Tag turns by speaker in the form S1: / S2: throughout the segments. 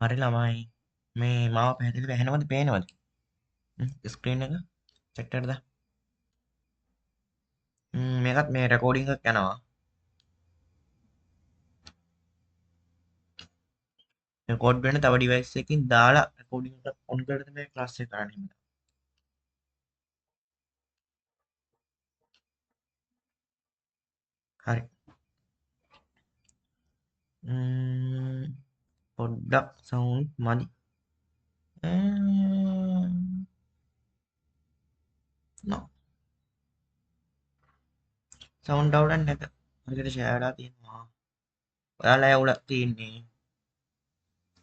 S1: හරි ළමයි මේ මාව පැහැදිලිව ඇහෙනවද පේනවද? ස්ක්‍රීන් එක චෙක් කරද? මේකත් මේ රෙකෝඩින්ග් එකක් යනවා. රෙකෝඩ් වෙන තව ඩිවයිස් එකකින් දාලා රෙකෝඩින්ග් එක ඔන් කරලා මේ ක්ලාස් එක කරන්නේ. හරි. පොඩ්ඩක් සවුන්ඩ් මදි. නෝ සවුන්ඩ් අවුලක් නැත. හරියට ෂෙයා වෙලා තියෙනවා. ඔයාලා අවුලක් තියෙන්නේ.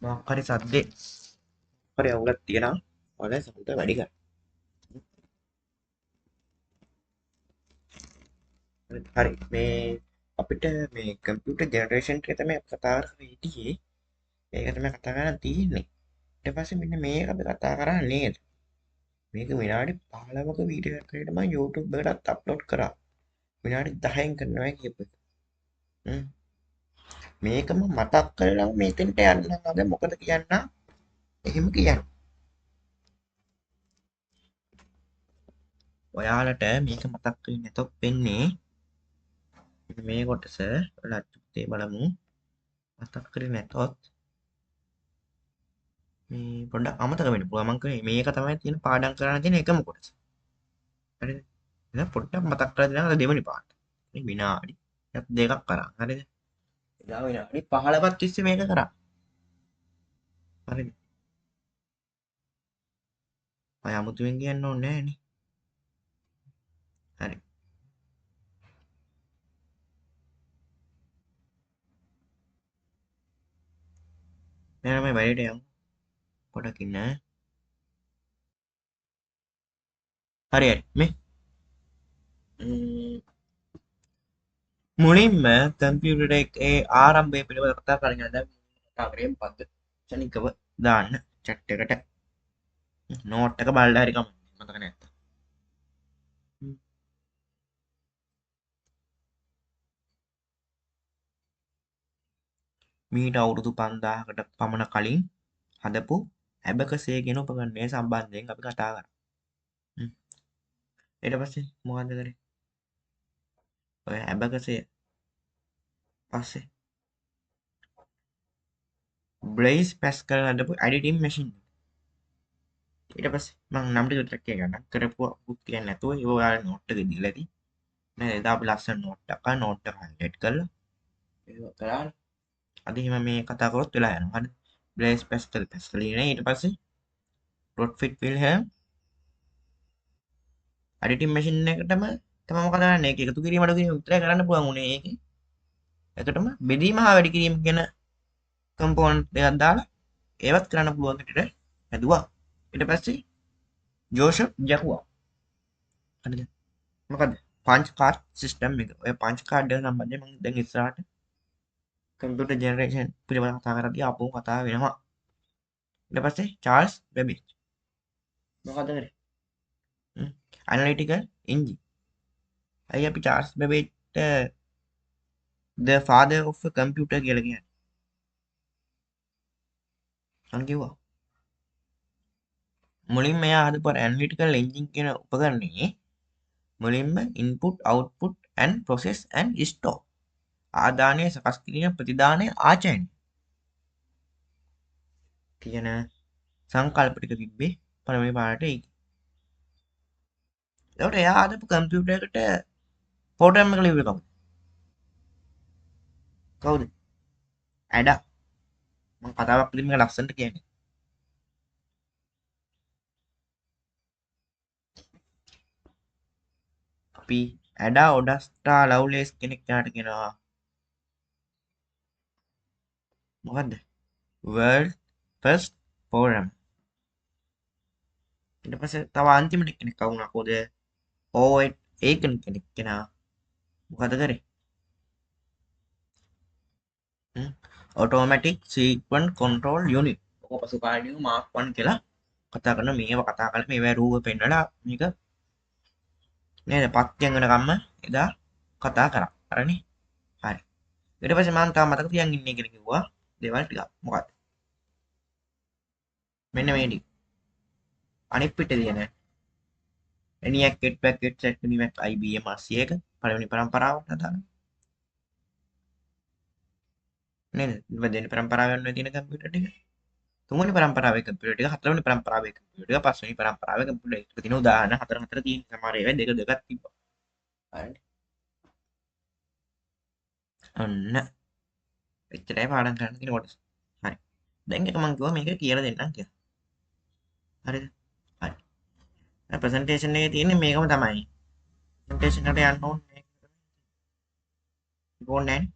S1: මොකක් හරි සද්දේ හරි අවුලක් තියෙනවා. ඔයාලා සවුන්ඩ් එක වැඩි කරන්න. හරි මේ අපිට මේ කම්පියුටර් ජෙනරේෂන් එක තමයි අපි කතා කරලා හිටියේ. ඒක තමයි කතා කරන්න තියෙන්නේ. ඊට පස්සේ මෙන්න මේක අපි කතා කරා නේද? මේක විනාඩි 15ක වීඩියෝ එකකට මම YouTube එකටත් අප්ලෝඩ් කරා. විනාඩි 10න් කරනවා කියපු එක. හ්ම්. මේකම මතක් කරලා මේතෙන්ට යන්න මොකද කියන්න? එහෙම කියන්න. ඔයාලට මේක මතක් වෙන්නේ නැතොත් වෙන්නේ මේ කොටස ඔයාලා අච්චුත්තේ බලමු. මතක් කරේ නැතොත් මේ පොඩ්ඩක් අමතක වෙන්න පුළුවන්. මං කියන්නේ මේක තමයි තියෙන පාඩම් කරන්න තියෙන එකම කොටස. හරිද? එහෙනම් පොඩ්ඩක් මතක් කරලා දෙනවා දෙවෙනි පාඩම. මේ විනාඩි දෙකක් කරා. හරිද? එදා විනාඩි 15ක් තිස්සේ මේක කරා. හරිද? අය අමුතුවෙන් කියන්න ඕනේ නෑනේ. හරි. දැන් මේ වැඩේට යමු. පොඩක් ඉන්න. හරි හරි. මේ මුලින්ම කම්පියුටර් එකේ ආරම්භය පිළිබඳව කතා කරගෙන දැන් කතා කරේ මොකද්ද? ක්ෂණිකව දාන්න chat එකට නෝට් එක බලලා හරි කමක් මතක නැත්තම්. මීට අවුරුදු 5000කට පමණ කලින් හදපු ඇබකසේ කියන උපකරණය සම්බන්ධයෙන් අපි කතා කරා. ඊට පස්සේ මොකද්ද කරේ? ඔය ඇබකසේ පස්සේ බ්ලේස් පැස්කල් හදපු එඩිටින් මැෂින්. ඊට පස්සේ මම නම් ටික විතර කිය ගන්න. කරපුවා කියන්නේ නැතුව ඒක ඔයාලා නෝට් එක දීලා ඇති. නේද? එදා අපි ලස්සන නෝට් එක හයිලයිට් කරලා ඒක කරා. අද එහෙම මේ කතා කරොත් වෙලා යනවා. හරි. බ්ලේස් පැස්කල් ඉන්නේ. ඊට පස්සේ රොඩ්ෆිට් විල්හෙල්ම් එඩිටින් මැෂින් එකටම තමයි මොකද කරන්නේ? ඒක එකතු කිරීම අඩු කිරීම විතරයි කරන්න පුළුවන් උනේ ඒකේ. ඒකටම බෙදීම හා වැඩි කිරීම කියන කම්පොනන්ට් දෙකක් දාලා ඒවත් කරන්න පුළුවන් විදිහට හැදුවා. ඊට පස්සේ ජෝෂප් ජකුවා. හරිද? මොකද පංච් කාඩ් සිස්ටම් එක. ඔය පංච් කාඩ් එක සම්බන්ධයෙන් මම දැන් ඉස්සරහට කම්පියුටර් ජෙනරේෂන් පිළිබඳව කතා කරද්දී ආපහු කතා වෙනවා. ඊට පස්සේ චාල්ස් බැබේජ්. මොකද කරේ? Analytical engine. අයි අපි චාල්ස් බැබේජ්ට the father of a computer කියලා කියන්නේ. මං කිව්වා. මුලින්ම එයා හදපු ඇනලිටිකල් එන්ජින් කියන උපකරණයේ මුලින්ම input output and process and store ආදානය සකස් කිරීම ප්‍රතිදානය ආචරණය කියන සංකල්ප ටික තිබ්බේ පළවෙනි පාඩට ඒක. ඒකට එයා හදපු කම්පියුටර් එකට ප්‍රෝග්‍රෑම් එක ලිව්වේ කවුද? කවුද? ඇඩා. මම කතාවක් ලියන්න මේක ලස්සනට කියන්නේ. අපි ඇඩා ඔඩස්ටා ලව්ලේස් කෙනෙක් යාට කියනවා. මොකද්ද? world first program. ඊට පස්සේ තව අන්තිමට කෙනෙක් වුණා කොහොද? ඕවෙට් ඒකන් කෙනෙක් කෙනා මොකද කරේ? Automatic sequence control unit. ඔක පසු කාලීනව මාක් 1 කියලා කතා කරන මේව කතා කරලා මේවා රූප පෙන්නලා මේක නේද පත්යෙන් වෙනකම්ම එදා කතා කරා. හරිනේ? හරි. ඊට පස්සේ මම තාම මතක තියන් ඉන්නේ කියලා කිව්වා දේවල් ටිකක්. මොකක්ද? මෙන්න මේ ටික. අනිත් පිට තියෙන ENIAC get packet set minimap IBM 81 පළවෙනි පරම්පරාවට අදාළ නේද? දෙවෙනි පරම්පරාවෙන් තියෙන කම්පියුටර් ටික. තුන්වෙනි පරම්පරාවේ කම්පියුටර් ටික, හතරවෙනි පරම්පරාවේ කම්පියුටර් ටික, පස්වෙනි පරම්පරාවේ කම්පියුටර් ටික තියෙන උදාහරණ හතර හතර තියෙන සමහර ඒවා දෙක දෙකක් තිබ්බා. හරි. අන්න එච්චරයි පාඩම් කරන්න තියෙන කොටස. හරි. දැන් එක මම කිව්වා මේක කියලා දෙන්නම් කියලා. හරිද? හරි. දැන් ප්‍රසන්ටේෂන් එකේ තියෙන්නේ මේකම තමයි. ප්‍රසන්ටේෂන් එකට යන්න ඕනේ. ඕනේ නැහැ.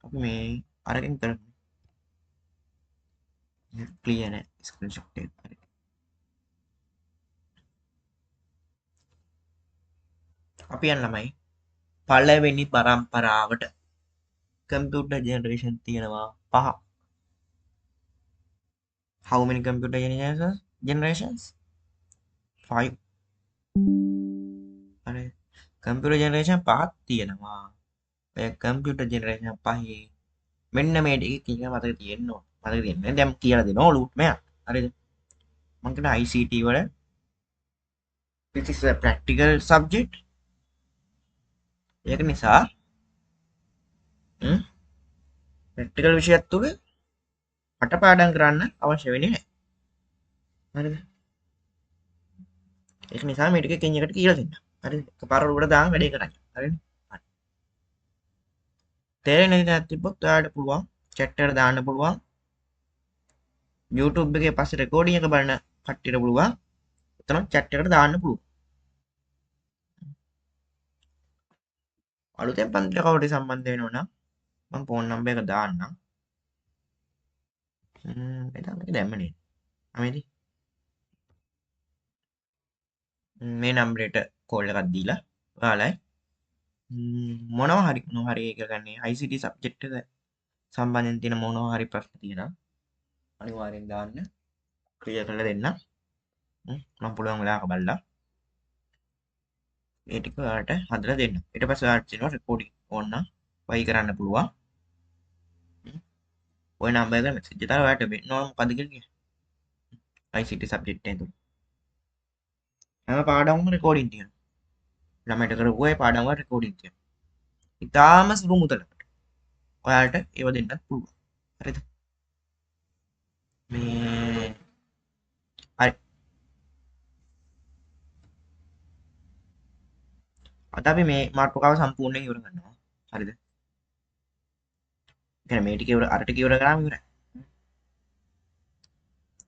S1: අපි මේ අරගෙන කරමු. ක්ලියර් නෑ ස්ක්‍රීන්ෂොට් එක. හරි. අපි යන්න ළමයි පළවෙනි පරම්පරාවට කම්පියුටර් ජෙනරේෂන් තියෙනවා 5. How many computer generations? 5. හරි. කම්පියුටර් ජෙනරේෂන් 5ක් තියෙනවා. ඔය කම්පියුටර් ජෙනරේෂන් 5 මෙන්න මේ ටික කීක මතක තියෙන්න ඕන. මතක තියෙන්නේ දැන් කියලා දෙනවා ඔලුවට මෙයා. හරිද? මම කියන ICT වල this is a practical subject. ඒක නිසා ප්‍රැක්ටිකල් විෂයත් තුල අටපාඩම් කරන්න අවශ්‍ය වෙන්නේ නැහැ. හරිද? ඒක නිසා මේ ටික එකින් එකට කියලා දෙන්න. හරිද? එකපාරට උඩ දාන්න වැඩේ කරන්න. හරිද? හරි. තේරෙන්නේ නැත්නම් තිබ්බොත් ඔයාලට පුළුවන් chat එකට දාන්න පුළුවන්. YouTube එකේ පස්සේ රෙකෝඩින් එක බලන කට්ටියට පුළුවන්. එතන chat එකට දාන්න පුළුවන්. අලුතෙන් පන්තිල කවුරුද සම්බන්ධ වෙනව නම් මම ෆෝන් නම්බර් එක දාන්නම්. එතන මේක දැම්මනේ. අමේදී මේ නම්බරයට කෝල් එකක් දීලා ඔයාලයි මොනවා හරි ඒක ගන්නේ ICT සබ්ජෙක්ට් එක සම්බන්ධයෙන් තියෙන මොනවා හරි ප්‍රශ්න තියෙනවා අනිවාර්යෙන් දාන්න ක්ලියර් කරලා දෙන්න. මම පුළුවන් වෙලාවක බලලා ඒ ටික ඔයාලට හදලා දෙන්න. ඊට පස්සේ ඔයාලට තියෙනවා රෙකෝඩින් ඕන නම් වයි කරන්න පුළුවන්. ඔය නම්බර් එකට මෙසේජ් එකක් දාලා ඔයාලට වෙන්න ඕන මොකද්ද කියලා ICT සබ්ජෙක්ට් එකෙන් තුන හැම පාඩමක්ම රෙකෝඩින් තියෙනවා. ළමයට කරපු ඒ පාඩම් වල රෙකෝඩින් තියෙනවා. ඉතාලම සුළු මුදලකට ඔයාලට ඒව දෙන්නත් පුළුවන්. හරිද? මේ හරි. අද අපි මේ මාතෘකාව සම්පූර්ණයෙන් ඉවර කරනවා. හරිද? කියන්නේ මේ ටික ඉවර අර ටික ඉවර කරාම ඉවරයි.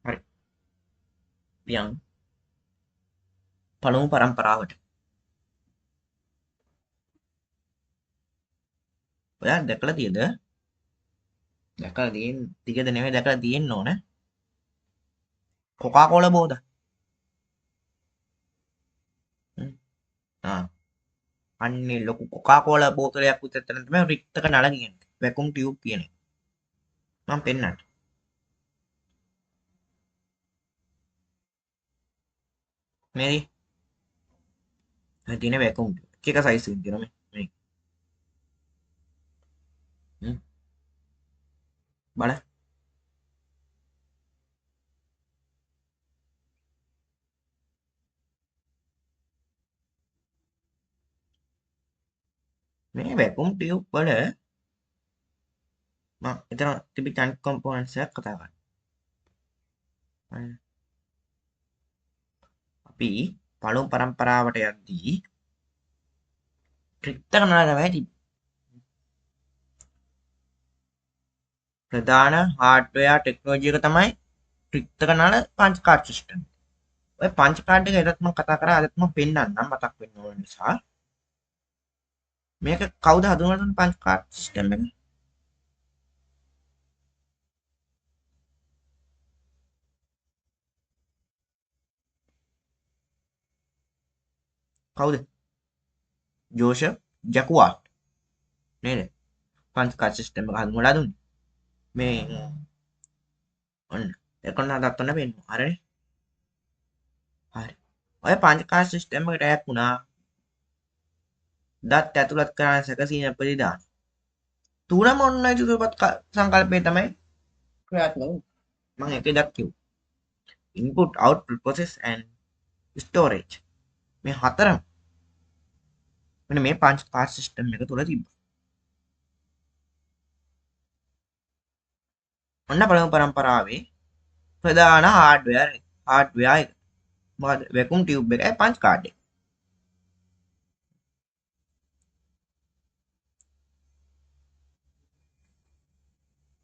S1: හරි. පියන් පළමු පරම්පරාවට ඔයා දැකලා තියෙද? දැකලා තියෙද නෙමෙයි දැකලා තියෙන්න ඕන. කොකාකෝලා බෝද? අන්නේ ලොකු කොකාකෝලා බෝතලයක් උතෙතන තමයි රික්තක නල කියන්නේ. වැකුම් ටියුබ් කියන්නේ. මම පෙන්නන්න. මේරි. තියෙන වැකුම් එක සයිස් එකක් තියෙනවා මේ. බලන්න. මේ වැකුම් ටියුබ් වල මම එතන තිබිච්ච අනිත් කම්පොනන්ට්ස් එකක් කතා කරන්න. අපි පළමු පරම්පරාවට යද්දී රික්තක නල තමයි තිබ්බේ. ප්‍රධාන හાર્ඩ්වෙයාර් ටෙක්නොලොජි එක තමයි රික්තක නල පංච කාඩ් සිස්ටම්. ඔය පංච කාඩ් එක එදත් මම කතා කරා අදත් මම පෙන්නන්නම් මතක් වෙන්න ඕන නිසා. මේක කවුද හඳුන්වලා දුන්නේ පංච කාඩ් සිස්ටම් එක? කවුද? ජෝෂප් ජැකුවාට් නේද? පංච කාඩ් සිස්ටම් එක හඳුන්වලා දුන්නේ. මේ ඔන්න එකොන්න දක්වන්න වෙන්න. හරිනේ? හරි. ඔය පංච කාඩ් සිස්ටම් එකට ඇප් වුණා. දත් ඇතුළත් කරන සැකසීම ප්‍රතිදාන. තුනම ඔන්න ඉදිරිපත් සංකල්පය තමයි ක්‍රියාත්මක වුනේ. මම එකක් කිව්වා. input output process and storage මේ හතරම මෙන්න මේ පංච පාර්ට් සිස්ටම් එක තුල තිබ්බා. ඔන්න පළමු පරම්පරාවේ ප්‍රධාන හાર્ඩ්වෙයාර් එක මොකද වැකුම් ටියුබ් එකයි පංච් කාඩ් එක.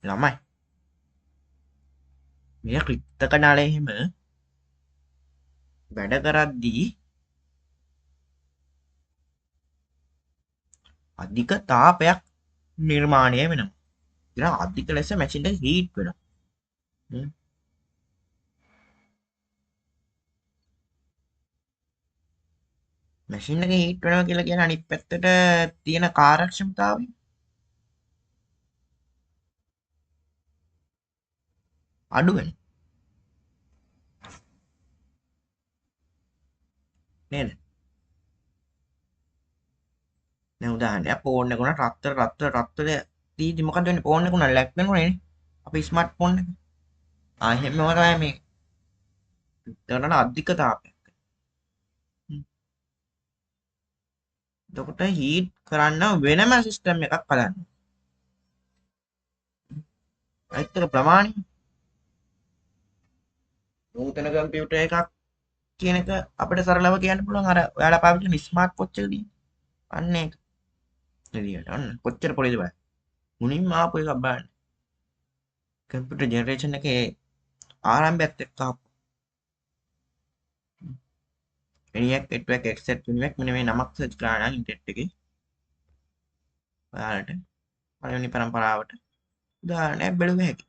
S1: ළමයි මේ ක්‍රිප්ත කඩාල එහෙම වැඩ කරද්දී අධික තාපයක් නිර්මාණය වෙනවා. ඉතින් අධික ලෙස මැෂින් එක හීට් වෙනවා. මැෂින් එක හීට් වෙනවා කියලා කියන අනිත් පැත්තට තියෙන කාර්යක්ෂමතාවය අඩු වෙනවා. නේද? දැන් උදාහරණයක් ෆෝන් එක උනා රත්තර තීදි මොකද වෙන්නේ? ෆෝන් එක උනා ලැග් වෙනවනේ. අපේ ස්මාර්ට් ෆෝන් එක. එහෙම තමයි මේ තරණ අධික තාපයක්. එතකොට හීට් කරන්න වෙනම සිස්ටම් එකක් හදන්න. ඒත් එක ප්‍රමාණය නූතන කම්පියුටර් එකක් කියන එක අපිට සරලව කියන්න පුළුවන් අර ඔයාලා පාවිච්චි කරන ස්මාර්ට් වොච් එක තියෙන. අන්න ඒක. එළියට අන්න කොච්චර පොඩිද බලන්න. මුලින්ම ආපු එකක් බලන්න. කම්පියුටර් ජෙනරේෂන් එකේ ආරම්භයත් එක්ක ආපු. ENIAC network access UNIVAC මෙන්න මේ නමක් සර්ච් කරලා නම් ඉන්ටර්නෙට් එකේ ඔයාලට පළවෙනි පරම්පරාවට උදාහරණයක් බලුව හැකියි.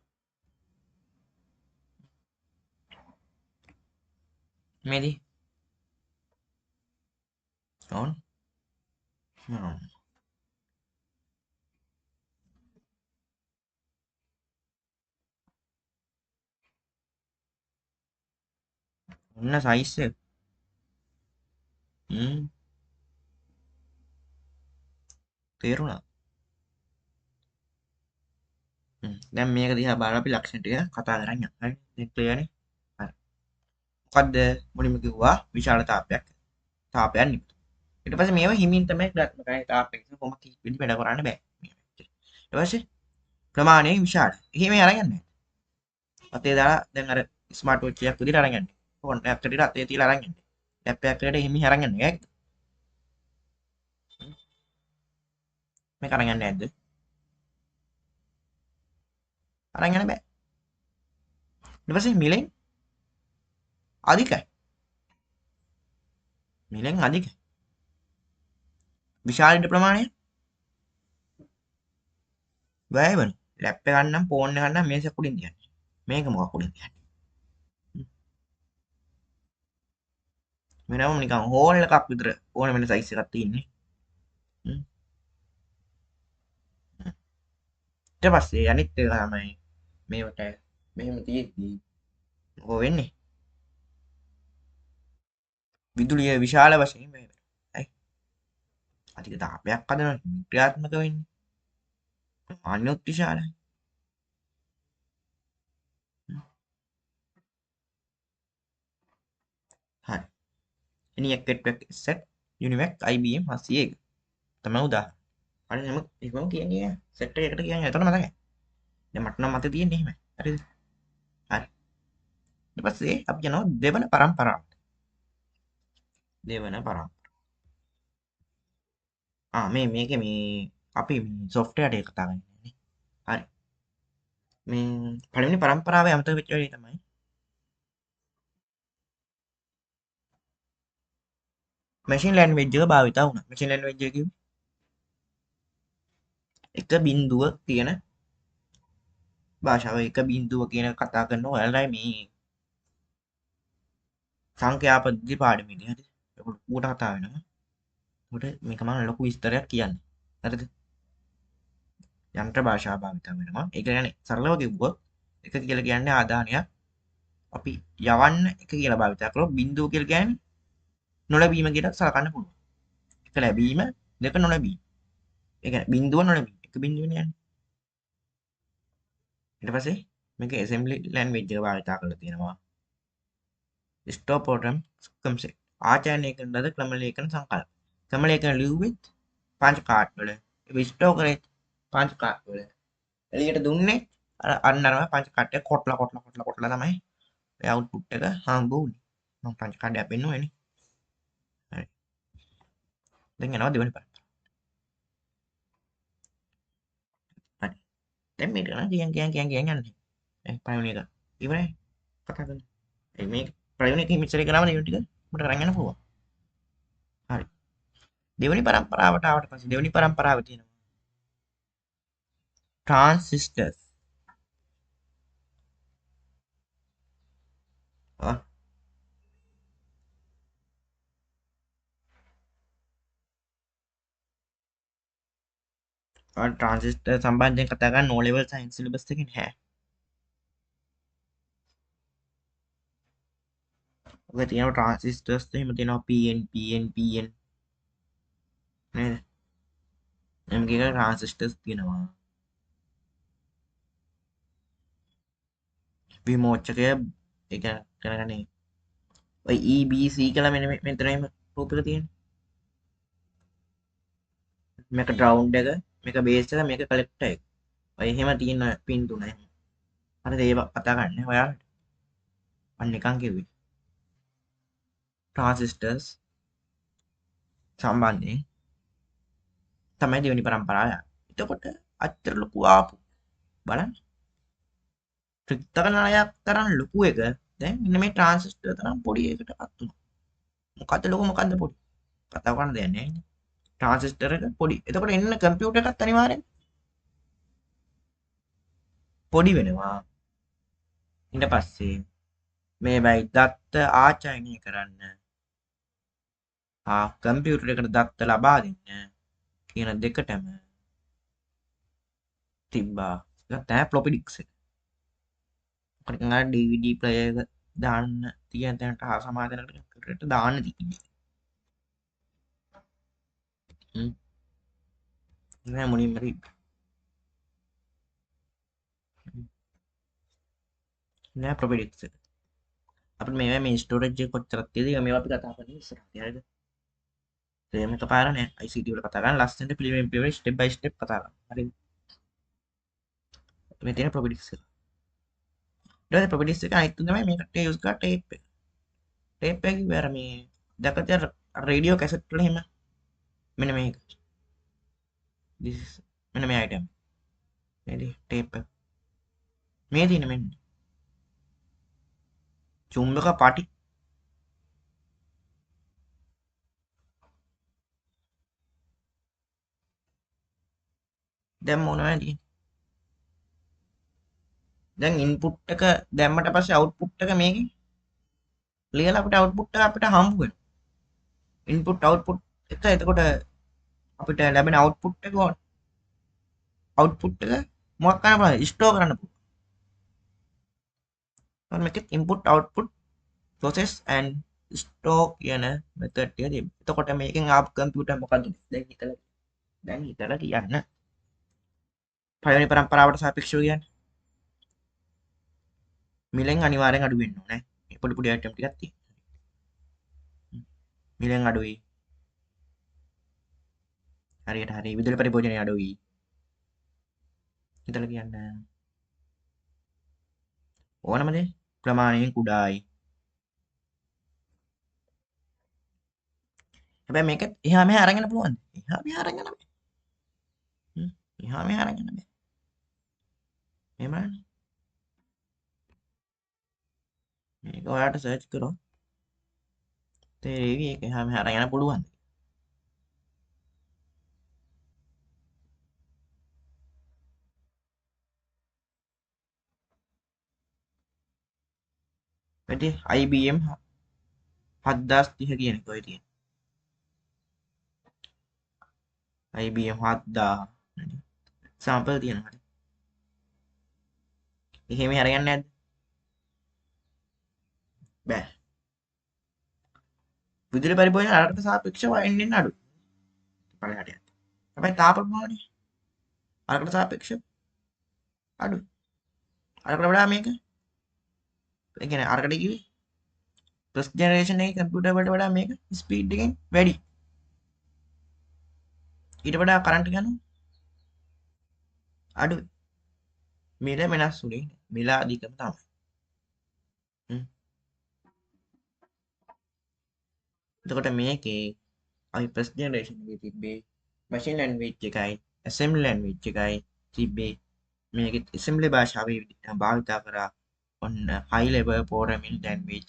S1: මේදී on ඔන්න සයිස් එක තේරුණා. දැන් මේක දිහා බලලා අපි ලක්ෂණ ටික කතා කරන් යන්න. හරි. දැන් ක්ලියර් නේ? හරි. මොකද්ද මුලින්ම කිව්වා විශාල තාපයක් නිකුත්. ඊට පස්සේ මේව හිමින් තමයි ක්‍රියාත්මක කරන්නේ. තාපයක් කොහොමද පිළි වැඩ කරන්න බෑ. ඊට පස්සේ ප්‍රමාණය විශාල. එහෙම අරන් යන්නේ. අතේ දාලා දැන් අර ස්මාර්ට් වොච් එකක් විදිහට අරන් යන්නේ. ෆෝන් එකක් විදිහට අතේ තියලා අරන් යන්නේ. ලැප් එකක් විදිහට හිමින් අරන් යන්නේ. ඒකද? මේක අරන් යන්නේ නැද්ද? අරන් යන්න බෑ. ඊට පස්සේ මිලෙන් අධිකයි. මිලෙන් අධිකයි. විශාල ඉඩ ප්‍රමාණය වැය වෙන. ලැප් එක ගන්නම් ෆෝන් එක ගන්නම් මේක උඩින් තියන්නේ. මේක මොකක් උඩින් තියන්නේ? වෙනම නිකන් හෝල් එකක් විතර ඕන වෙන සයිස් එකක් තියෙන්නේ. ඊට පස්සේ අනිත් එක තමයි මේවට මෙහෙම තියෙද්දි මොකෝ වෙන්නේ? විදුලිය විශාල වශයෙන් වැය වෙනවා. හරි. අධික තාපයක් හදනවා ක්‍රියාත්මක වෙන්නේ. අනිත් විශාලයි. හරි. ENIAC network set UNIVAC IBM 801 තමයි උදාහරණ. අර එහෙම කියන්නේ සෙට් එකකට කියන්නේ එතන මතකයි. දැන් මට නම් මතේ තියෙන්නේ එහෙමයි. හරිද? හරි. ඊට පස්සේ අපි යනවා දෙවන පරම්පරාවට. දෙවන පරම්පරාව. මේකේ මේ අපි සොෆ්ට්වෙයාර් එක කතා කරන්නේ නේ. හරි. මේ පළවෙනි පරම්පරාවේ අමතක වෙච්ච වැඩේ තමයි මැෂින් ලැන්ග්වේජ් එක භාවිතා වුණා. මැෂින් ලැන්ග්වේජ් එක කිව්වේ එක බිඳුව තියෙන භාෂාව එක බිඳුව කියන කතා කරන ඔයාලයි මේ සංඛ්‍යා පද්ධති පාඩමේදී හරි. ඒක උඩ කතා වෙනවා. උඩ මේක මම ලොකු විස්තරයක් කියන්නේ. හරිද? යන්ත්‍ර භාෂාව භාවිත වෙනවා. ඒ කියන්නේ සරලව කිව්වොත් එක කියලා කියන්නේ ආදානයක් අපි යවන්න එක කියලා භාවිත කරලා බිඳුව කියලා කියන්නේ නොලැබීම කියලා සලකන්න පුළුවන්. එක ලැබීම දෙක නොලැබීම. ඒ කියන්නේ බිඳුව නොලැබීම. එක බිඳුවනේ යන්නේ. ඊට පස්සේ මේක assembly language එක භාවිත කරලා තියෙනවා. stop program concept ආචරණය කරන ලද ක්‍රම ලේඛන සංකල්ප. ක්‍රම ලේඛන ලියුවෙත් පංච කාඩ් වල. ඒක ස්ටෝර් කරේ පංච කාඩ් වල. එළියට දුන්නේ අන්නරම පංච කාඩ් එක කොටලා තමයි ඒ output එක හම්බ වුනේ. මම පංච කාඩ් එක පෙන්නුවේනේ. හරි. දැන් යනවා දෙවෙනි පාඩම. හරි. දැන් මේක නම් කියන් යන්නේ. පළවෙනි එක. ඉවරයි. කතා කරන්න. මේ පළවෙනි එක මෙච්චර කරාම දෙවෙනි ටික මට කරන් යන්න පුළුවන්. හරි. දෙවෙනි පරම්පරාවට ආවට පස්සේ දෙවෙනි පරම්පරාව තියෙනවා transistors. ट्रांजिस्टर संबंध कथा का नो लेवल साइंस सिलेबस से है अगर तीनों ट्रांजिस्टर्स तो मतलब तीनों पीएन ने इनके का ट्रांजिस्टर्स तीनों विमोचक है एक क्या नहीं भाई ई बी सी के ला मैंने तेरे में रूप करती है मैं का ग्राउंड है मैं का बेस है मैं का कलेक्टर है भाई हे मैं तीन पिन तू नहीं अरे ये पता करने हो यार अन्य काम के भी ट्रांजिस्टर्स संबंधी තමයි දෙවෙනි පරම්පරාව. එතකොට අච්චර ලොකු ආපු බලන්න. ත්‍රිත්තක නාලයක් තරම් ලොකු එක දැන් මෙන්න මේ ට්‍රාන්සිස්ටර් තරම් පොඩි එකකටපත් වුණා. මොකද්ද ලොකු මොකද්ද පොඩි? කතා කරන්න දෙයක් නැහැ නේ. ට්‍රාන්සිස්ටර් එක පොඩි. එතකොට එන්න කම්පියුටර් එකත් අනිවාර්යෙන් පොඩි වෙනවා. ඊට පස්සේ මේ බයි දත්ත ආචරණය කරන්න කම්පියුටර් එකට දත්ත ලබා දෙන්න කියන දෙකටම තිබ්බා. ඒක තමයි ෆ්ලොපි ඩිස්ක් එක. අර DVD ප්ලේයර් එක දාන්න තියෙන තැනට හා සමාදනකට දාන්න තියෙන්නේ. නෑ මුලින්ම තිබ්බා. නෑ ෆ්ලොපි ඩිස්ක් එක. අපිට මේ ස්ටෝරේජ් එක කොච්චරක් තියෙද මේවා අපි කතා කරන්නේ ඉස්සරහට. හරිද? ඒම එකපාර නෑ ICT වල කතා කරන්න ලස්සනට පිළිවෙලින් පිළිවෙල ස්ටෙප් බයි ස්ටෙප් කතා කරන්න. හරිද? මේ තියෙන ෆ්ලොපි ඩිස්ක් එක. ඊට පස්සේ ෆ්ලොපි ඩිස්ක් එක අනිත් තමයි මේකට යූස් කරා ටේප් එක. ටේප් එක කිව්වේ අර මේ දැකලා තියෙන රේඩියෝ කැසට් වල එහෙම මෙන්න මේක. මෙන්න මේ අයිටම්. නේද? ටේප් එක. මේ තියෙන මෙන්න. චුම්බක පාටි. දැන් මොනවද තියෙන්නේ? දැන් ඉන්පුට් එක දැම්මට පස්සේ අවුට්පුට් එක මේකේ ලියලා අපිට අවුට්පුට් එක අපිට හම්බ වෙනවා. ඉන්පුට් අවුට්පුට් එක එතකොට අපිට ලැබෙන අවුට්පුට් එක අවුට්පුට් එක මොකක් කරන්න පුළුවන්ද? ස්ටෝර් කරන්න පුළුවන්. ඔන්න මේකෙත් input output process and store කියන මෙතඩ් ටික තිබ්බා. එතකොට මේකෙන් ආපු කම්පියුටර් මොකද්ද? දැන් හිතලා කියන්න. පළවෙනි පරම්පරාවට සාපේක්ෂව කියන්නේ මිලෙන් අනිවාර්යෙන් අඩු වෙන්න ඕනේ. මේ පොඩි පොඩි අයිටම් ටිකක් තියෙනවා. මිලෙන් අඩුයි. හරියට හරි විදුලි පරිභෝජනය අඩුයි. හිතලා කියන්න. ඕනම දේ ප්‍රමාණයෙන් කුඩායි. හැබැයි මේක එහා මෙහා අරගෙන පුළුවන්ද? එහා මෙහා අරගෙන බෑ. එහා මෙහා අරගෙන බෑ. මේ බලන්න. මේක ඔයාලට සර්ච් කරොත් තේරෙවි ඒක එහා මෙහා අරගෙන පුළුවන්ද? වැඩි IBM 7030 කියන එක ඔය තියෙන. IBM 7000 සාම්පල් තියෙනවා. එහෙම අරගන්න නැද්ද? බෑ. විදුලි පරිභෝජන අරකට සාපේක්ෂව එන්නේ අඩු. පළහැට යන්න. හැබැයි තාප ප්‍රමාණය අරකට සාපේක්ෂව අඩු. අරකට වඩා මේක ඒ කියන්නේ අරකට කිව්වේ ෆස්ට් ජෙනරේෂන් එකේ කම්පියුටර් වලට වඩා මේක ස්පීඩ් එකෙන් වැඩි. ඊට වඩා කරන්ට් යනවා අඩුයි. මිල වෙනස් උනේ මිල අධිකම තමයි. හ්ම්. එතකොට මේකේ අපි ෆස්ට් ජෙනරේෂන් එකේ තිබ්බේ මැෂින් ලැන්ග්වේජ් එකයි ඇසෙම්බලි ලැන්ග්වේජ් එකයි තිබ්බේ. මේකෙත් ඇසෙම්බලි භාෂාවේ භාවිතා කරා ඔන්න හයි ලෙවල් ප්‍රෝග්‍රෑමින් ලැන්ග්වේජ්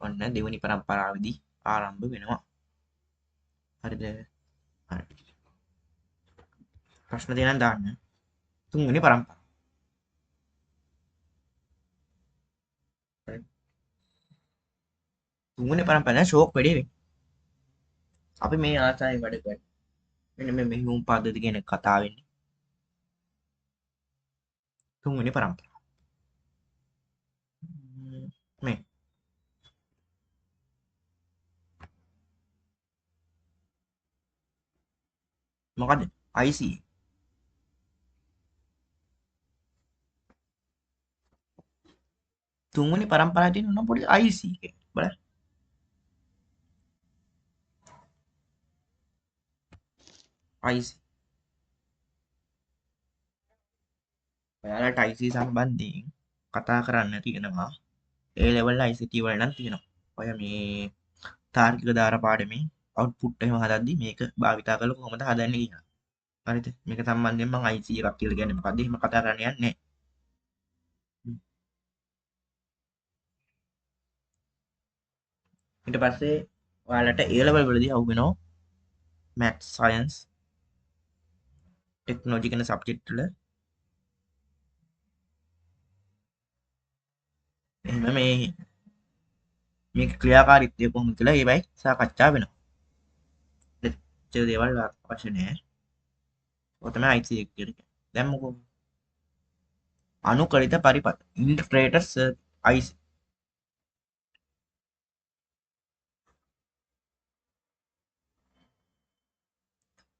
S1: ඔන්න දෙවෙනි පරම්පරාවේදී ආරම්භ වෙනවා. හරිද? හරි. ප්‍රශ්න තියෙනවා දාන්න. තුන්වෙනි පරම්පරාව. හරි. තුන්වෙනි පරම්පරාවේ ෂෝක් වැඩි වෙන්නේ. අපි මේ ආසාවෙන් වැඩ කරන්නේ. මෙන්න මේ මෙහෙයුම් පද්ධති කියන කතාව වෙන්නේ. තුන්වෙනි පරම්පරාව. මේ මොකද්ද? IC තුන්වෙනි පරම්පරාවේ තියෙන මොන පොඩි IC එක බලන්න. IC ඔයාලට IC සම්බන්ධයෙන් කතා කරන්න තියෙනවා. ඒ ලෙවල් ICT වල නම් තියෙනවා. ඔය මේ තාර්කික දාර පාඩමේ අවුට්පුට් එහෙම හදද්දි මේක භාවිතා කරලා කොහොමද හදන්නේ කියලා. හරිද? මේක සම්බන්ධයෙන් මම IC එකක් කියලා කියන්නේ මොකද්ද? එහෙම කතා කරන්න යන්නේ නැහැ. ඊට පස්සේ ඔයාලට A level වලදී අහු වෙනවා maths science technology කියන සබ්ජෙක්ට් වල එහෙම මේ ක්‍රියාකාරීත්වය කොහොමද කියලා ඒවයි සාකච්ඡා වෙනවා. එච්චර දේවල් අවශ්‍ය නැහැ. ඔය තමයි IC එක කියන්නේ. දැන් මොකෝ අනුකලිත පරිපථ ඉන්ටර්ප්‍රේටර් IC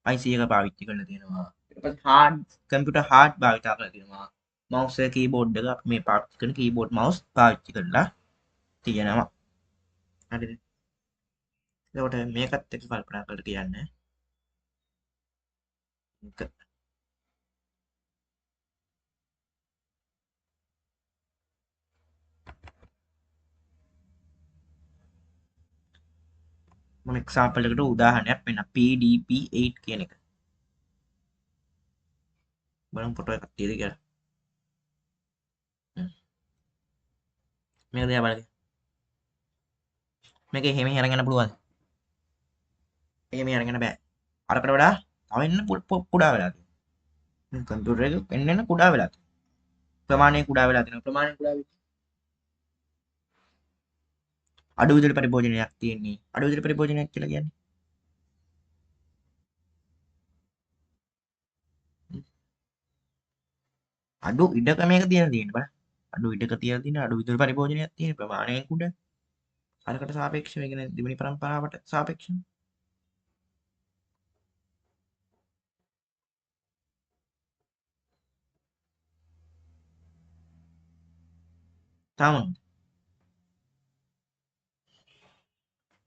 S1: IC එක පාවිච්චි කරලා තියෙනවා. ඊට පස්සේ හાર્ඩ් කම්පියුටර් හાર્ඩ් භාවිතා කරලා තියෙනවා. මවුස් එක කීබෝඩ් එක මේ පාවිච්චි කරන කීබෝඩ් මවුස් පාවිච්චි කරලා තියෙනවා. හරිද? එතකොට මේකත් එක්ක කල්පනා කරලා කියන්න. එක මම එක්සාම්පල් එකකට උදාහරණයක් වෙන්න PDP-8 කියන එක. බලමු ෆොටෝ එකක් තියෙද කියලා. මේක දිහා බලන්න. මේක එහෙම අරගෙන පුළුවන්. එහෙම අරගෙන බෑ. අරකට වඩා තව එන්න කුඩා වෙලා තියෙනවා. කම්පියුටර් එක එන්න කුඩා වෙලා තියෙනවා. ප්‍රමාණය කුඩා වෙලා තියෙනවා. ප්‍රමාණය කුඩා වෙලා අඩු විදුලි පරිභෝජනයක් තියෙන්නේ. අඩු විදුලි පරිභෝජනයක් කියලා කියන්නේ අඩු ඉඩක මේක තියෙන බලන්න. අඩු ඉඩක තියලා තියෙන අඩු විදුලි පරිභෝජනයක් තියෙන ප්‍රමාණයෙන් කුඩ. අරකට සාපේක්ෂව ඒ කියන්නේ දෙවෙනි පරම්පරාවට සාපේක්ෂව. තාම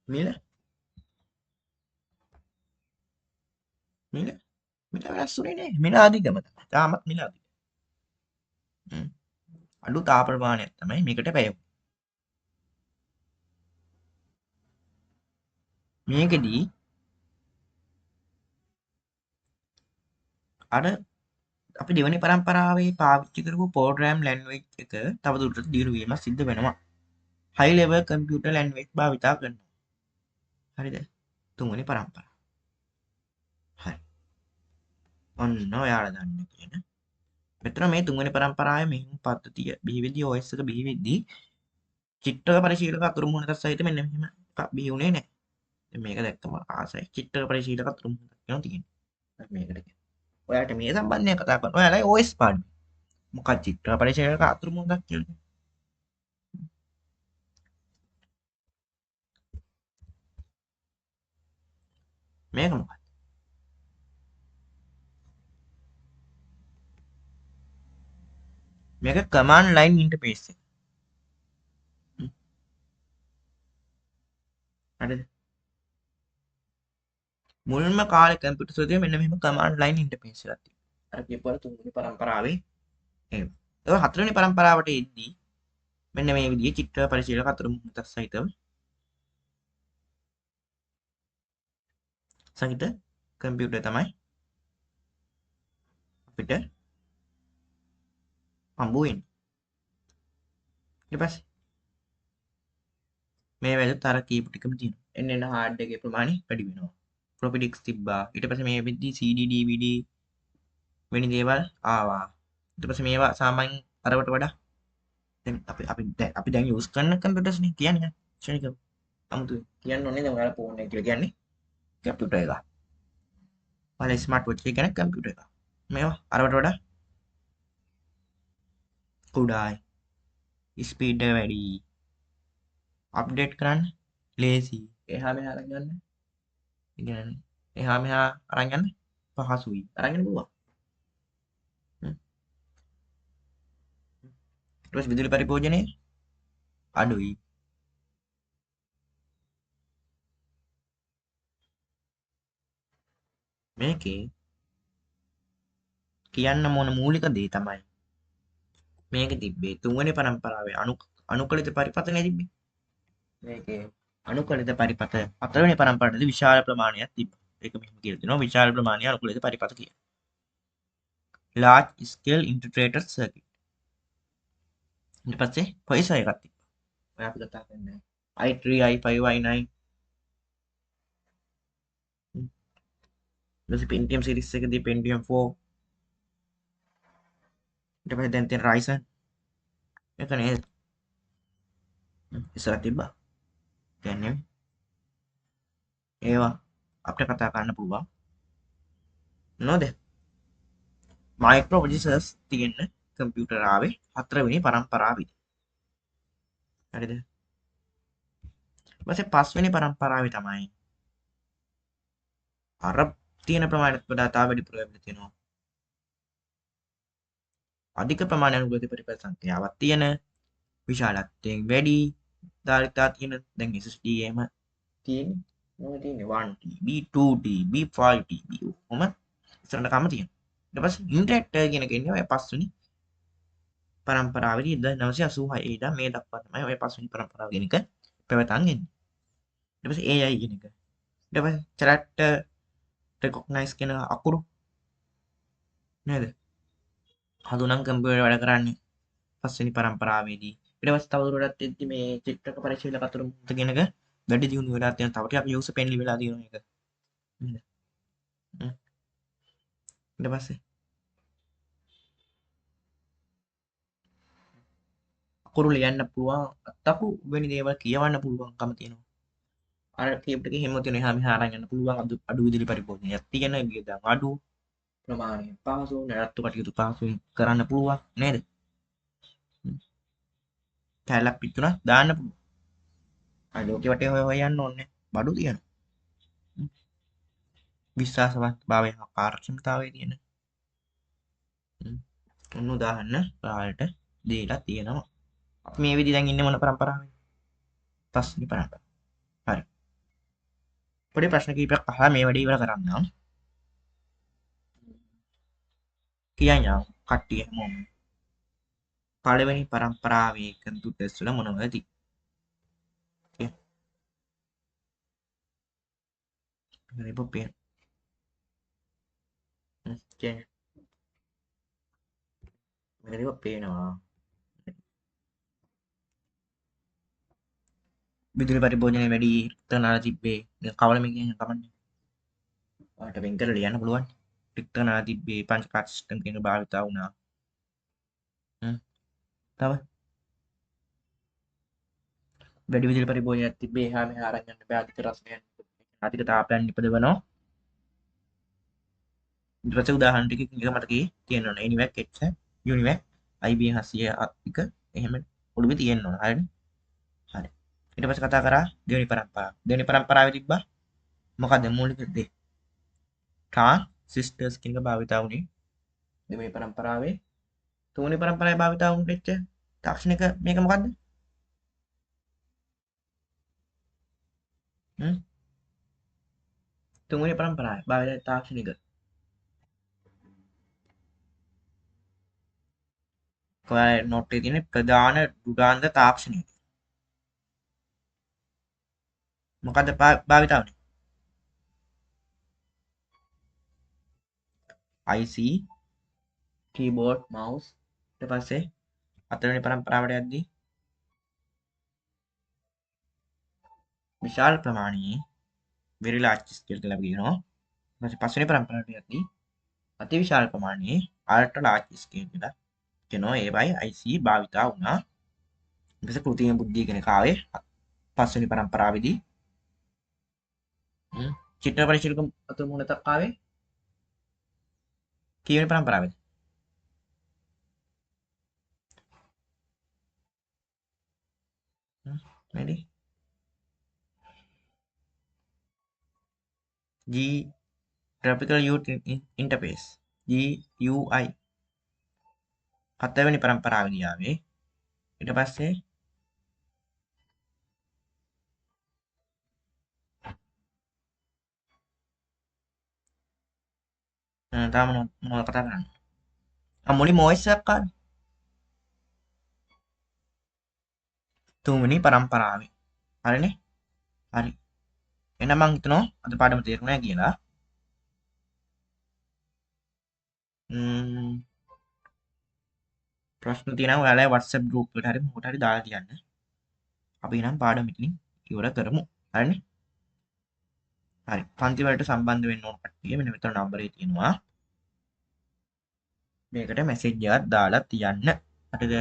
S1: මිල මිල මිල වෙනස් වුණේ නෑ. මිල අධිකම තමයි. තාමත් මිල අධික. අඩු තාප ප්‍රමාණයක් තමයි මේකට වැය. මේකෙදී අර අපි දෙවනි පරම්පරාවේ පාවිච්චි කරපු ප්‍රෝග්‍රෑම් ලැන්ග්වේජ් එක තවදුරටත් දියුණු වීමක් සිද්ධ වෙනවා. හයි ලෙවල් කම්පියුටර් ලැන්ග්වේජ් භාවිතා කරනවා. හරිද? තුන්වෙනි පරම්පරාව. හරි. ඔන්න ඔයාලා දන්න කියන. මෙතන මේ තුන්වෙනි පරම්පරාවේ මෙහෙම පද්ධතිය බිහිවෙද්දී OS එක බිහිවෙද්දී චිත්‍රක පරිශීලක අතුරු මුහුණක් සහිත මෙන්න මෙහෙම එකක් බිහි වුණේ නැහැ. දැන් මේක දැක්කම ආසයි. චිත්‍රක පරිශීලක අතුරු මුහුණක් කියනවා තියෙන්නේ. මේකට කියන. ඔයාලට මේ සම්බන්ධයෙන් කතා කරන්න. ඔයාලයි OS පාඩම. මොකක්ද චිත්‍ර පරිශීලක අතුරු මුහුණක් කියන්නේ? මේක මොකක්ද? මේක කමාන්ඩ් ලයින් ඉන්ටර්ෆේස් එක. හරිද? මුල්ම කාලේ කම්පියුටර් සෝදේ මෙන්න මෙහෙම කමාන්ඩ් ලයින් ඉන්ටර්ෆේස් එකක් තිබ්බා. අර කියපුවා තුන්වෙනි පරම්පරාවේ එහෙම. ඒක හතරවෙනි පරම්පරාවට එද්දී මෙන්න මේ විදිහේ චිත්‍ර පරිශීලක අතර මුහුණක් සහිතව සහිත කම්පියුටර් තමයි අපිට හම්බ වෙන්නේ. ඊට පස්සේ මේ වැදත් අර කීප ටිකම තියෙනවා. එන්න හાર્ඩ් එකේ ප්‍රමාණය වැඩි වෙනවා. ෆ්ලොපි ඩිස්ක් තිබ්බා. ඊට පස්සේ මේ වෙද්දී CD DVD වෙනි දේවල් ආවා. ඊට පස්සේ මේවා සාමාන්‍ය අරවට වඩා දැන් අපි දැන් යූස් කරන කම්පියුටර්ස් නේ කියන්නේ. ක්ෂණිකව. 아무තු කියන්න ඕනේ දැන් ඔයාලා ෆෝන් එක කියලා කියන්නේ කම්පියුටර් එක. ඔයාලා ස්මාර්ට් වොච් එක කියන්නේ කම්පියුටර් එක. මේවා අරවට වඩා කුඩායි. ස්පීඩ් එක වැඩි. අප්ඩේට් කරන්න ලේසි. එහා මෙහා අරන් යන්න. ඒ කියන්නේ එහා මෙහා අරන් යන්න පහසුයි. අරන් යන්න පුළුවන්. ඊට පස්සේ විදුලි පරිභෝජනය අඩුයි. මේකේ කියන්න මොන මූලික දේ තමයි මේක තිබ්බේ තුන්වෙනි පරම්පරාවේ අනුකලිත පරිපතනේ තිබ්බේ. මේකේ අනුකලිත පරිපත හතරවෙනි පරම්පරාවේදී විශාල ප්‍රමාණයක් තිබ්බා. ඒක මෙහෙම කියලා දෙනවා විශාල ප්‍රමාණයක් අනුකලිත පරිපත කියලා. large scale integrated circuit. ඊට පස්සේ පොයිසර් එකක් තිබ්බා. ඔය අපි කතා කරන්නේ i3 i5 i9 ඊට Pentium series එකදී Pentium 4 ඊට පස්සේ දැන් තියෙන Ryzen එක නේද ඉස්සරහ තිබ්බා. කියන්නේ ඒවා අපිට කතා කරන්න පුළුවන් නෝද? මයික්‍රෝ ප්‍රොසෙසර්ස් තියෙන කම්පියුටර් ආවේ හතරවෙනි පරම්පරාවේදී. හරිද? ඊපස්සේ පස්වෙනි පරම්පරාවේ තමයි අර තියෙන ප්‍රමාණයට වඩා තව වැඩි ප්‍රයෝගයක් තියෙනවා. අධික ප්‍රමාණයක් අනුගත පරිපථ සංඛ්‍යාවක් තියෙන විශාලත්වයෙන් වැඩි ධාරිතා තියෙන දැන් SSD එහෙම තියෙන්නේ මොනවද තියෙන්නේ 1TB 2TB 5TB ඔහොම ඉස්සරහට කම තියෙනවා. ඊට පස්සේ ඉන්ටරැක්ටර් කියන එක ඉන්නේ ඔය පස්වෙනි පරම්පරාවේදී 1986 ඉඳන් මේ දක්වා තමයි ඔය පස්වෙනි පරම්පරාව කියන එක පැවතන් එන්නේ. ඊට පස්සේ AI කියන එක. ඊට පස්සේ character recognize කියන අකුරු නේද? හඳුනන් කම්පියුටර් වැඩ කරන්නේ පස්වෙනි පරම්පරාවේදී. ඊට පස්සේ තවදුරටත් එද්දි මේ චිත්‍රක පරිශීලක අතර මුහුණත කියන එක වැඩි දියුණු වෙලා තියෙන තව ටිකක් යූසර් ෆ්‍රෙන්ඩ්ලි වෙලා තියෙන එක. නේද? ඊට පස්සේ අකුරු ලියන්න පුළුවන් අත්තපු වෙනි දේවල් කියවන්න පුළුවන්කම තියෙනවා. අර කීප ටික හැම තියෙන එහා මෙහා අරන් යන්න පුළුවන් අඩු විදුලි පරිභෝජනයක් තියෙන විදිහට අඩු ප්‍රමාණය පහසු නැරත්තු කටයුතු පහසුවෙන් කරන්න පුළුවන් නේද? කැලක් පිටුණා දාන්න පුළුවන්. අය ලෝකෙ වටේ හොය යන්න ඕනේ. බඩු තියෙනවා. විශ්වාසවත් භාවය හා කාර්යක්ෂමතාවය තියෙන. ඔන්න උදාහරණ ඔයාලට දීලා තියෙනවා. අපි මේ විදිහ දැන් ඉන්නේ මොන පරම්පරාවේද? පස්වෙනි පරම්පරාව. හරි. පොඩි ප්‍රශ්න කිහිපයක් අහලා මේ වැඩේ ඉවර කරන්නම්. කියන්නම් කට්ටිය හැමෝම. පළවෙනි පරම්පරාවේ කම්පියුටර්ස් වල මොනවද තියෙන්නේ? හරි පොපේ. මේක පේනවා. විදුලි පරිභෝජනය වැඩි රික්තනාල තිබ්බේ. දැන් කවලමින් කියන කමන්නේ. ඔයාලට වෙන් කරලා ලියන්න පුළුවන්. රික්තනාල තිබ්බේ පංචකාර්ය සිස්ටම් කියන භාවිතා වුණා. තව වැඩි විදුලි පරිභෝජනයක් තිබ්බේ එහා මෙහා අරන් යන්න බෑ අධික රසයන් අධික තාපයන් නිපදවනවා. ඊට පස්සේ උදාහරණ ටික මතකයේ තියෙන්න ඕනේ. ENIAC X UNIVAC IBM 701 එහෙම ඔළුවේ තියෙන්න ඕන. හරිනේ? හරි. ඊට පස්සේ කතා කරා දෙවෙනි පරම්පරාව. දෙවෙනි පරම්පරාවේ තිබ්බා මොකද්ද මූලික දේ? ට්‍රාන්සිස්ටර්ස් කියන එක භාවිතා වුණේ දෙවෙනි පරම්පරාවේ තුන්වෙනි පරම්පරාවේ භාවිතා වුණු වෙච්ච තාක්ෂණික මේක මොකද්ද? හ්ම් තුන්වෙනි පරම්පරාවේ භාවිත තාක්ෂණික ඔයාලා නෝට් එකේ තියෙන ප්‍රධාන දුරාන්ත තාක්ෂණික මොකද්ද භාවිතා වුනේ? IC keyboard mouse ඊට පස්සේ හතරවෙනි පරම්පරාවට යද්දී විශාල ප්‍රමාණයේ very large scale කියලා අපි කියනවා. ඊට පස්සේ පස්වෙනි පරම්පරාවට යද්දී අති විශාල ප්‍රමාණයේ ultra large scale කියලා කියනවා. ඒවයි IC භාවිතා වුණා. ඊට පස්සේ කෘත්‍රිම බුද්ධිය කියන කාවේ පස්වෙනි පරම්පරාවේදී චිත්‍රපට ශිල්ප අතු මුණතක් ආවේ කීවෙනි පරම්පරාවේද? ready G graphical user interface GUI හතරවෙනි පරම්පරාවේදී ආවේ. ඊට පස්සේ තාම මොනවද කතා කරන්නේ? මුලින්ම OS එකක් ආවේ තුන්වෙනි පරම්පරාවේ. හරිනේ? හරි. එහෙනම් මං හිතනවා අද පාඩම තේරුණා කියලා. ප්‍රශ්න තියෙනවා ඔයාලා WhatsApp group එකට හරි මොකට හරි දාලා තියන්න. අපි නම් පාඩම ඉතින් ඉවර කරමු. හරිනේ? හරි. පන්ති වලට සම්බන්ධ වෙන්න ඕන කට්ටිය මෙන්න මෙතන නම්බරේ තියෙනවා. මේකට මැසේජ් එකක් දාලා තියන්න. හරිද?